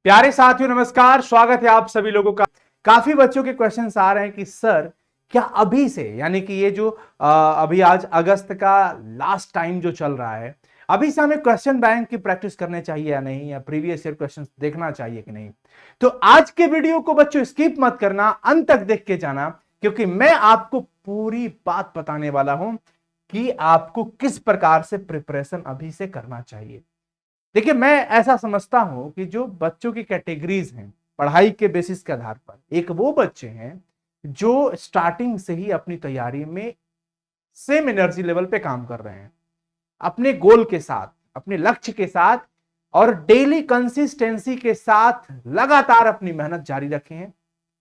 प्यारे साथियों नमस्कार, स्वागत है आप सभी लोगों का। काफी बच्चों के क्वेश्चंस आ रहे हैं कि सर क्या अभी से यानी कि ये जो अभी आज अगस्त का लास्ट टाइम जो चल रहा है, अभी से हमें क्वेश्चन बैंक की प्रैक्टिस करने चाहिए या नहीं, या प्रीवियस ईयर क्वेश्चंस देखना चाहिए कि नहीं। तो आज के वीडियो को बच्चों स्किप मत करना, अंत तक देख के जाना, क्योंकि मैं आपको पूरी बात बताने वाला हूं कि आपको किस प्रकार से प्रिपरेशन अभी से करना चाहिए। देखिए, मैं ऐसा समझता हूं कि जो बच्चों की कैटेगरीज हैं पढ़ाई के बेसिस के आधार पर, एक वो बच्चे हैं जो स्टार्टिंग से ही अपनी तैयारी में सेम एनर्जी लेवल पे काम कर रहे हैं, अपने गोल के साथ, अपने लक्ष्य के साथ, और डेली कंसिस्टेंसी के साथ लगातार अपनी मेहनत जारी रखे हैं,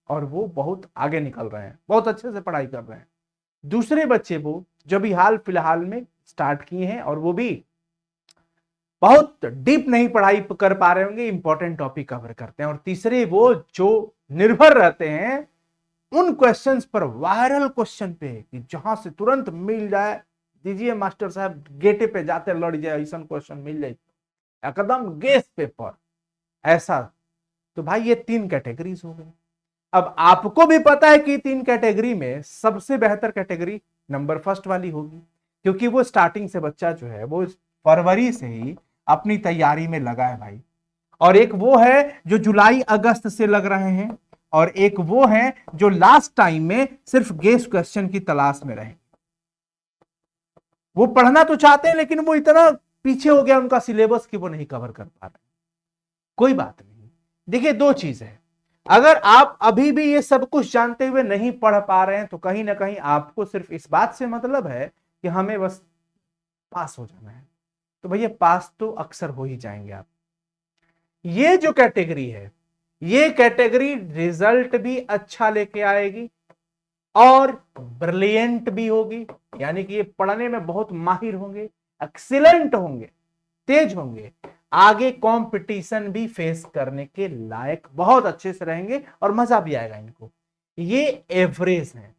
और वो बहुत आगे निकल रहे हैं, बहुत अच्छे से पढ़ाई कर रहे हैं। दूसरे बच्चे वो जो भी हाल फिलहाल में स्टार्ट किए हैं, और वो भी बहुत डीप नहीं पढ़ाई कर पा रहे होंगे, इंपॉर्टेंट टॉपिक कवर करते हैं। और तीसरे वो जो निर्भर रहते हैं उन क्वेश्चंस पर, वायरल क्वेश्चन पे, कि जहां से तुरंत मिल जाए, दीजिए मास्टर साहब, गेटे पे जाते लड़ जाए, ऐसा क्वेश्चन मिल जाए एकदम गेस पेपर ऐसा। तो भाई ये तीन कैटेगरीज हो गई। अब आपको भी पता है कि तीन कैटेगरी में सबसे बेहतर कैटेगरी नंबर फर्स्ट वाली होगी, क्योंकि वो स्टार्टिंग से बच्चा जो है वो फरवरी से ही अपनी तैयारी में लगा है भाई। और एक वो है जो जुलाई अगस्त से लग रहे हैं, और एक वो है जो लास्ट टाइम में सिर्फ गेस क्वेश्चन की तलाश में रहे। वो पढ़ना तो चाहते हैं, लेकिन वो इतना पीछे हो गया उनका सिलेबस कि वो नहीं कवर कर पा रहे। कोई बात नहीं। देखिए, दो चीज है, अगर आप अभी भी ये सब कुछ जानते हुए नहीं पढ़ पा रहे हैं तो कहीं ना कहीं आपको सिर्फ इस बात से मतलब है कि हमें बस पास हो जाना है। तो भैया पास तो अक्सर हो ही जाएंगे आप। ये जो कैटेगरी है, ये कैटेगरी रिजल्ट भी अच्छा लेके आएगी और ब्रिलियंट भी होगी, यानी कि ये पढ़ने में बहुत माहिर होंगे, एक्सीलेंट होंगे, तेज होंगे, आगे कंपटीशन भी फेस करने के लायक बहुत अच्छे से रहेंगे, और मजा भी आएगा इनको। ये एवरेज है,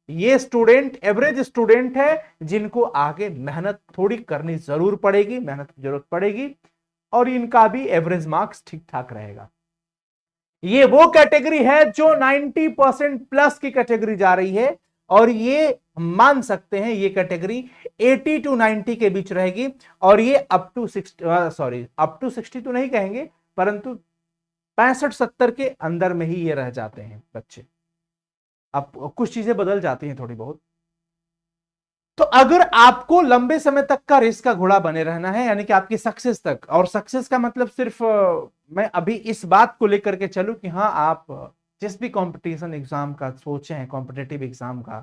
ये स्टूडेंट एवरेज स्टूडेंट है, जिनको आगे मेहनत थोड़ी करनी जरूर पड़ेगी, मेहनत की जरूरत पड़ेगी, और इनका भी एवरेज मार्क्स ठीक ठाक रहेगा। ये वो कैटेगरी है जो 90% प्लस की कैटेगरी जा रही है, और ये मान सकते हैं ये कैटेगरी 80 टू 90 के बीच रहेगी, और ये अप टू 60 तो नहीं कहेंगे, परंतु 65-70 के अंदर में ही ये रह जाते हैं बच्चे। अब कुछ चीजें बदल जाती हैं थोड़ी बहुत। तो अगर आपको लंबे समय तक का रेस का घोड़ा बने रहना है, यानी कि आपकी सक्सेस तक, और सक्सेस का मतलब सिर्फ मैं अभी इस बात को लेकर के चलूं कि हाँ, आप जिस भी कंपटीशन एग्जाम का सोचे हैं, कॉम्पिटेटिव एग्जाम का,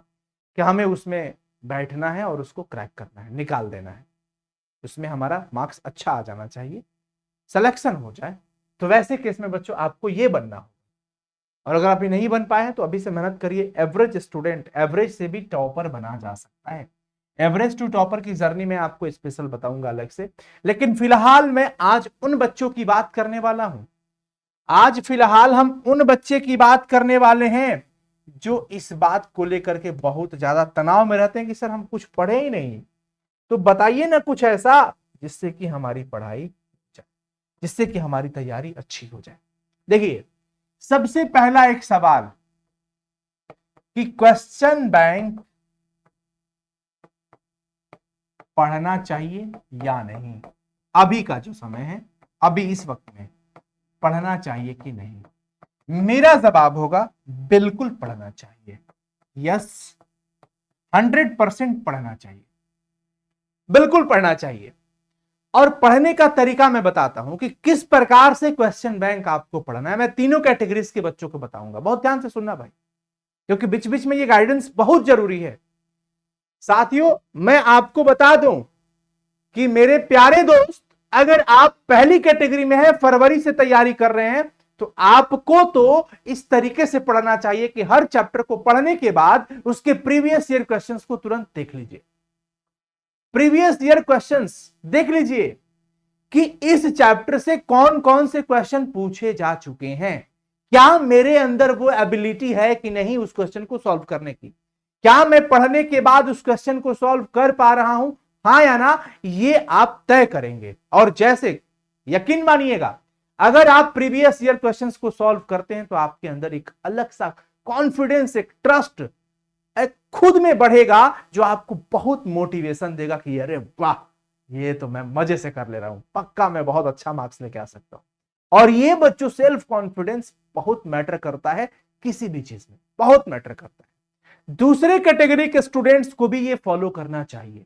कि हमें उसमें बैठना है और उसको क्रैक करना है, निकाल देना है, उसमें हमारा मार्क्स अच्छा आ जाना चाहिए, सिलेक्शन हो जाए, तो वैसे केस में बच्चों आपको ये बनना हो। और अगर आप ये नहीं बन पाए हैं तो अभी से मेहनत करिए। एवरेज स्टूडेंट एवरेज से भी टॉपर बना जा सकता है। एवरेज टू टॉपर की जर्नी में आपको स्पेशल बताऊंगा अलग से, लेकिन फिलहाल मैं आज उन बच्चों की बात करने वाला हूं। आज फिलहाल हम उन बच्चे की बात करने वाले हैं जो इस बात को लेकर के बहुत ज्यादा तनाव में रहते हैं कि सर हम कुछ पढ़े ही नहीं। तो बताइए ना कुछ ऐसा जिससे कि हमारी पढ़ाई, जिससे कि हमारी तैयारी अच्छी हो जाए। देखिए, सबसे पहला एक सवाल कि क्वेश्चन बैंक पढ़ना चाहिए या नहीं। अभी का जो समय है, अभी इस वक्त में पढ़ना चाहिए कि नहीं? मेरा जवाब होगा बिल्कुल पढ़ना चाहिए। यस, 100% पढ़ना चाहिए, बिल्कुल पढ़ना चाहिए। और पढ़ने का तरीका मैं बताता हूं कि किस प्रकार से क्वेश्चन बैंक आपको पढ़ना है। मैं तीनों कैटेगरीज के बच्चों को बताऊंगा, बहुत ध्यान से सुनना भाई, क्योंकि बीच बीच में ये गाइडेंस बहुत जरूरी है। साथियों, मैं आपको बता दूं कि मेरे प्यारे दोस्त, अगर आप पहली कैटेगरी में है, फरवरी से तैयारी कर रहे हैं, तो आपको तो इस तरीके से पढ़ना चाहिए कि हर चैप्टर को पढ़ने के बाद उसके प्रीवियस ईयर क्वेश्चंस को तुरंत देख लीजिए। प्रीवियस ईयर क्वेश्चंस देख लीजिए कि इस चैप्टर से कौन कौन से क्वेश्चन पूछे जा चुके हैं, क्या मेरे अंदर वो एबिलिटी है कि नहीं उस क्वेश्चन को सॉल्व करने की, क्या मैं पढ़ने के बाद उस क्वेश्चन को सॉल्व कर पा रहा हूं, हाँ या ना, ये आप तय करेंगे। और जैसे, यकीन मानिएगा, अगर आप प्रीवियस ईयर क्वेश्चंस को सॉल्व करते हैं तो आपके अंदर एक अलग सा कॉन्फिडेंस, एक ट्रस्ट, एक खुद में बढ़ेगा, जो आपको बहुत मोटिवेशन देगा कि अरे वाह, ये तो मैं मजे से कर ले रहा हूं, पक्का मैं बहुत अच्छा मार्क्स लेके आ सकता हूं। और ये बच्चों सेल्फ कॉन्फिडेंस बहुत मैटर करता है, किसी भी चीज में बहुत मैटर करता है। दूसरे कैटेगरी के स्टूडेंट्स को भी ये फॉलो करना चाहिए,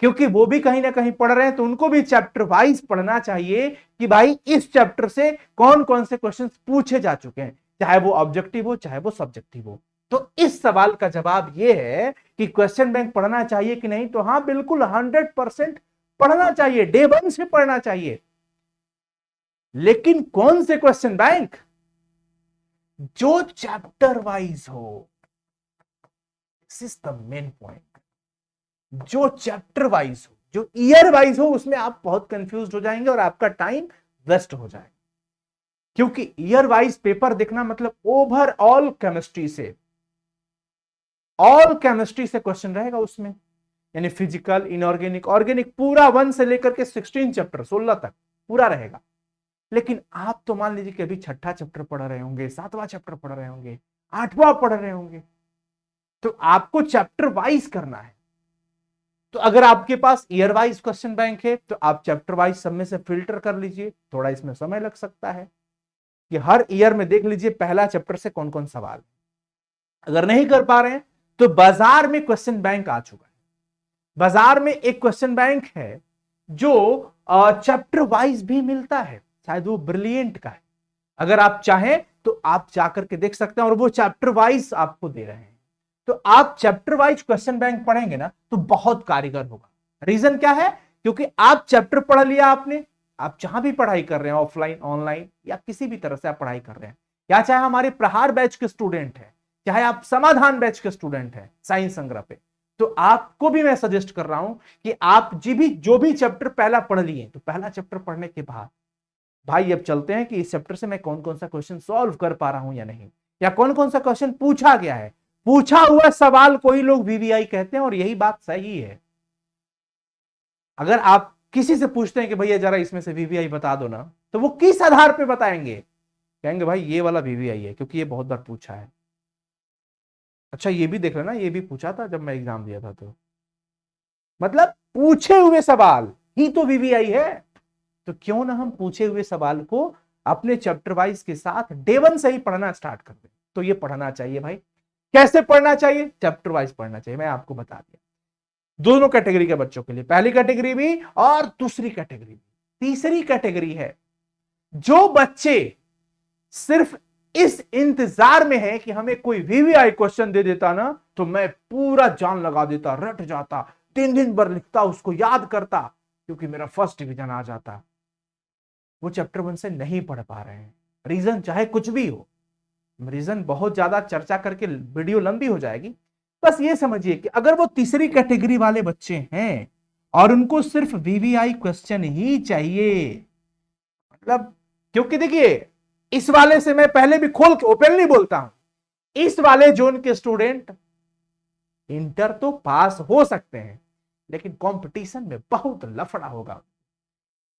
क्योंकि वो भी कहीं ना कहीं पढ़ रहे हैं, तो उनको भी चैप्टर वाइज पढ़ना चाहिए कि भाई इस चैप्टर से कौन कौन से क्वेश्चन पूछे जा चुके हैं, चाहे वो ऑब्जेक्टिव हो चाहे वो सब्जेक्टिव हो। तो इस सवाल का जवाब ये है कि क्वेश्चन बैंक पढ़ना चाहिए कि नहीं, तो हां बिल्कुल 100% पढ़ना चाहिए, डे 1 से पढ़ना चाहिए। लेकिन कौन से क्वेश्चन बैंक? जो चैप्टर वाइज हो। This is the main point. जो चैप्टर वाइज हो, जो ईयर वाइज हो, उसमें आप बहुत कंफ्यूज हो जाएंगे और आपका टाइम वेस्ट हो जाएगा। क्योंकि ईयर वाइज पेपर देखना मतलब ओवरऑल केमिस्ट्री से, ऑल केमिस्ट्री से क्वेश्चन रहेगा उसमें, यानी फिजिकल, इनऑर्गेनिक, ऑर्गेनिक, पूरा 1 से लेकर के 16 चैप्टर, 16 तक पूरा रहेगा। लेकिन आप तो मान लीजिए कि अभी छठा चैप्टर पढ़ रहे होंगे, 7वां चैप्टर पढ़ रहे होंगे, 8वां पढ़ रहे होंगे, तो आपको चैप्टर वाइज करना है। तो अगर आपके पास ईयर वाइज क्वेश्चन बैंक है तो आप चैप्टर वाइज सब में से फिल्टर कर लीजिए। थोड़ा इसमें समय लग सकता है कि हर ईयर में देख लीजिए पहला चैप्टर से कौन कौन सवाल। अगर नहीं कर पा रहे हैं तो बाजार में क्वेश्चन बैंक आ चुका है। बाजार में एक क्वेश्चन बैंक है जो चैप्टर वाइज भी मिलता है, शायद वो ब्रिलियंट का है। अगर आप चाहें तो आप जाकर के देख सकते हैं, और वो चैप्टर वाइज आपको दे रहे हैं। तो आप चैप्टर वाइज क्वेश्चन बैंक पढ़ेंगे ना तो बहुत कारीगर होगा। रीजन क्या है? क्योंकि आप चैप्टर पढ़ लिया आपने, आप जहां भी पढ़ाई कर रहे हैं, ऑफलाइन, ऑनलाइन या किसी भी तरह से आप पढ़ाई कर रहे हैं, या चाहे हमारे प्रहार बैच के स्टूडेंट है, चाहे आप समाधान बैच के स्टूडेंट है साइंस संग्रह पे, तो आपको भी मैं सजेस्ट कर रहा हूं कि आप जो भी चैप्टर पहला पढ़ लिए, तो पहला चैप्टर पढ़ने के बाद भाई अब चलते हैं कि इस चैप्टर से मैं कौन कौन सा क्वेश्चन सॉल्व कर पा रहा हूं या नहीं, या कौन कौन सा क्वेश्चन पूछा गया है। पूछा हुआ सवाल कोई लोग वीवीआई कहते हैं, और यही बात सही है। अगर आप किसी से पूछते हैं कि भैया जरा इसमें से वीवीआई बता दो ना, तो वो किस आधार पे बताएंगे? कहेंगे भाई ये वाला वीवीआई है क्योंकि ये बहुत बार पूछा है। अच्छा ये भी देख लेना, ये भी पूछा था जब मैं एग्जाम दिया था। तो मतलब पूछे हुए सवाल ही तो वीवीआई है। तो क्यों ना हम पूछे हुए सवाल को अपने चैप्टर वाइज के साथ डे 1 से ही पढ़ना स्टार्ट कर दें। तो ये पढ़ना चाहिए भाई। कैसे पढ़ना चाहिए? चैप्टर वाइज पढ़ना चाहिए, मैं आपको बता दिया। दोनों कैटेगरी के बच्चों के लिए, पहली कैटेगरी भी और दूसरी कैटेगरी भी। तीसरी कैटेगरी है जो बच्चे सिर्फ इस इंतजार में है कि हमें कोई वीवीआई क्वेश्चन दे देता ना तो मैं पूरा जान लगा देता, रट जाता, 3 दिन भर लिखता, उसको याद करता, क्योंकि मेरा फर्स्ट डिवीजन आ जाता। वो चैप्टर 1 से नहीं पढ़ पा रहे हैं। रीजन चाहे कुछ भी हो, रीजन बहुत ज्यादा चर्चा करके वीडियो लंबी हो जाएगी। बस ये समझिए कि अगर वो तीसरी कैटेगरी वाले बच्चे हैं और उनको सिर्फ वीवीआई क्वेश्चन ही चाहिए, मतलब क्योंकि देखिए इस वाले से मैं पहले भी खोल के ओपनली बोलता हूं, इस वाले जोन के स्टूडेंट इंटर तो पास हो सकते हैं, लेकिन कंपटीशन में बहुत लफड़ा होगा।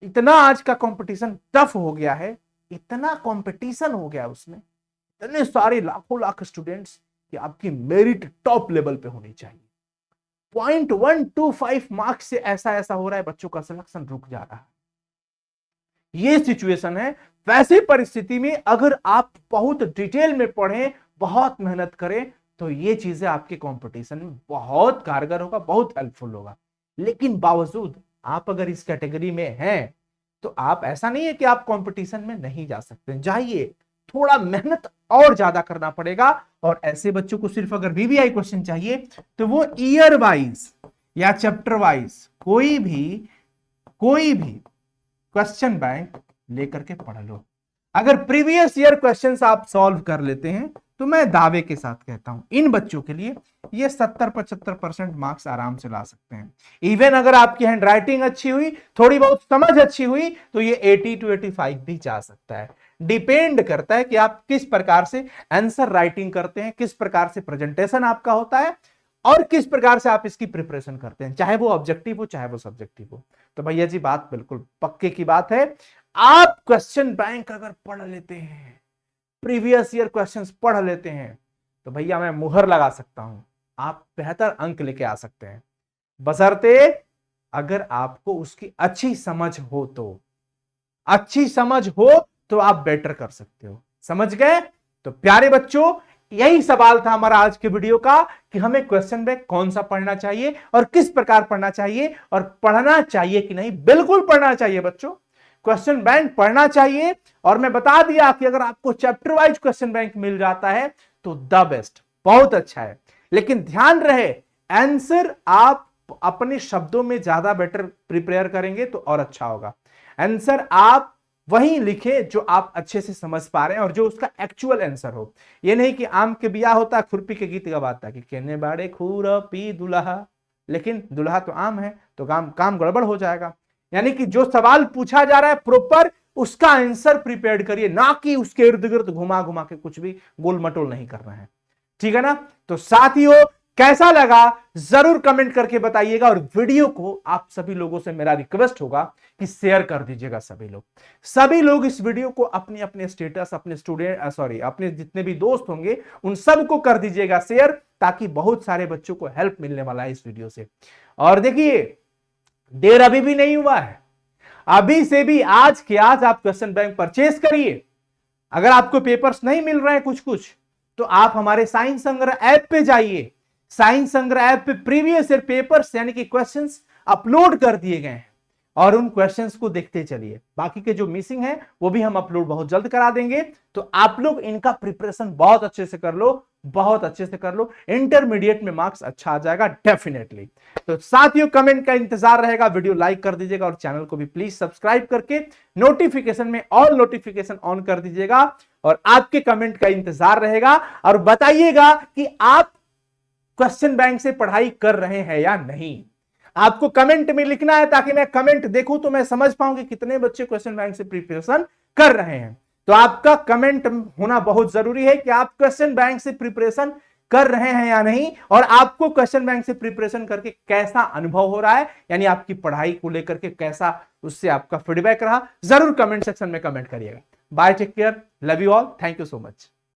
इतना आज का कंपटीशन टफ हो गया है, इतना कंपटीशन हो गया उसमें, इतने सारे लाखों लाख स्टूडेंट्स कि आपकी मेरिट टॉप लेवल पे होनी चाहिए। 0.125 मार्क्स से ऐसा ऐसा हो रहा है, बच्चों का सिलेक्शन रुक जा रहा है। ये सिचुएशन है। वैसी परिस्थिति में अगर आप बहुत डिटेल में पढ़ें, बहुत मेहनत करें, तो ये चीजें आपके कंपटीशन में बहुत कारगर होगा, बहुत हेल्पफुल होगा। लेकिन बावजूद आप अगर इस कैटेगरी में हैं तो आप, ऐसा नहीं है कि आप कंपटीशन में नहीं जा सकते, जाइए, थोड़ा मेहनत और ज्यादा करना पड़ेगा। और ऐसे बच्चों को सिर्फ अगर वीवीआई क्वेश्चन चाहिए तो वो ईयर वाइज या चैप्टर वाइज कोई भी क्वेश्चन बैंक लेकर के पढ़ लो। अगर प्रीवियस ईयर क्वेश्चंस आप सॉल्व कर लेते हैं तो मैं दावे के साथ कहता हूं इन बच्चों के लिए ये 70-75% मार्क्स आराम से ला सकते हैं। इवन अगर आपकी हैंड राइटिंग अच्छी हुई, थोड़ी बहुत समझ अच्छी हुई, तो ये 80 to 85 भी जा सकता है। डिपेंड करता है कि आप किस प्रकार से आंसर राइटिंग करते हैं, किस प्रकार से प्रेजेंटेशन आपका होता है, और किस प्रकार से आप इसकी प्रिपरेशन करते हैं, चाहे वो ऑब्जेक्टिव हो चाहे वो सब्जेक्टिव हो। तो भैया जी बात बिल्कुल पक्के की बात है। आप क्वेश्चन बैंक अगर पढ़ लेते हैं, प्रीवियस ईयर क्वेश्चंस पढ़ लेते हैं, तो भैया मैं मुहर लगा सकता हूं, आप बेहतर अंक लेके आ सकते हैं, बशर्ते अगर आपको उसकी अच्छी समझ हो तो। अच्छी समझ हो तो आप बेटर कर सकते हो। समझ गए? तो प्यारे बच्चों, यही सवाल था हमारा आज के वीडियो का कि हमें क्वेश्चन बैंक कौन सा पढ़ना चाहिए और किस प्रकार पढ़ना चाहिए, और पढ़ना चाहिए कि नहीं। बिल्कुल पढ़ना चाहिए बच्चों, क्वेश्चन बैंक पढ़ना चाहिए। और मैं बता दिया कि अगर आपको चैप्टर वाइज क्वेश्चन बैंक मिल जाता है तो द बेस्ट, बहुत अच्छा है। लेकिन ध्यान रहे, आंसर आप अपने शब्दों में ज्यादा बेटर प्रिपेयर करेंगे तो और अच्छा होगा। आंसर आप वही लिखे जो आप अच्छे से समझ पा रहे हैं और जो उसका एक्चुअल आंसर हो। ये नहीं कि आम के बिया होता खुरपी के गीत गवाता कि कहने बाड़े खुरपी दुल्हा, लेकिन दुल्हा तो आम है, तो काम गड़बड़ हो जाएगा। यानी कि जो सवाल पूछा जा रहा है प्रॉपर उसका आंसर प्रिपेयर करिए, ना कि उसके इर्द गिर्द घुमा घुमा के कुछ भी गोल मटोल नहीं करना है। ठीक है ना? तो साथियों, कैसा लगा जरूर कमेंट करके बताइएगा। और वीडियो को आप सभी लोगों से मेरा रिक्वेस्ट होगा कि शेयर कर दीजिएगा। सभी लोग इस वीडियो को अपने अपने स्टेटस, अपने अपने जितने भी दोस्त होंगे उन सबको कर दीजिएगा शेयर, ताकि बहुत सारे बच्चों को हेल्प मिलने वाला है इस वीडियो से। और देखिए, देर अभी भी नहीं हुआ है, अभी से भी आज के आज आप क्वेश्चन बैंक परचेज करिए। अगर आपको पेपर्स नहीं मिल रहे हैं कुछ तो आप हमारे साइंस संग्रह ऐप पे जाइए। साइंस संग्रह ऐप पे प्रीवियस ईयर पेपर्स यानी कि क्वेश्चंस अपलोड कर दिए गए हैं, और उन क्वेश्चंस को देखते चलिए। बाकी के जो मिसिंग है वो भी हम अपलोड बहुत जल्द करा देंगे। तो आप लोग इनका प्रिपरेशन बहुत अच्छे से कर लो, बहुत अच्छे से कर लो। इंटरमीडिएट में मार्क्स अच्छा आ जाएगा डेफिनेटली। तो साथियों, कमेंट का इंतजार रहेगा, वीडियो लाइक कर दीजिएगा और चैनल को भी प्लीज सब्सक्राइब करके नोटिफिकेशन में ऑल नोटिफिकेशन ऑन कर दीजिएगा। और आपके कमेंट का इंतजार रहेगा, और बताइएगा कि आप क्वेश्चन बैंक से पढ़ाई कर रहे हैं या नहीं। आपको कमेंट में लिखना है, ताकि मैं कमेंट देखूं तो मैं समझ पाऊं कि कितने बच्चे क्वेश्चन बैंक से प्रिपरेशन कर रहे हैं। तो आपका कमेंट होना बहुत जरूरी है कि आप क्वेश्चन बैंक से प्रिपरेशन कर रहे हैं या नहीं, और आपको क्वेश्चन बैंक से प्रिपरेशन करके कैसा अनुभव हो रहा है, यानी आपकी पढ़ाई को लेकर के कैसा उससे आपका फीडबैक रहा। जरूर कमेंट सेक्शन में कमेंट करिएगा। Bye, take care, love you all, thank you so much.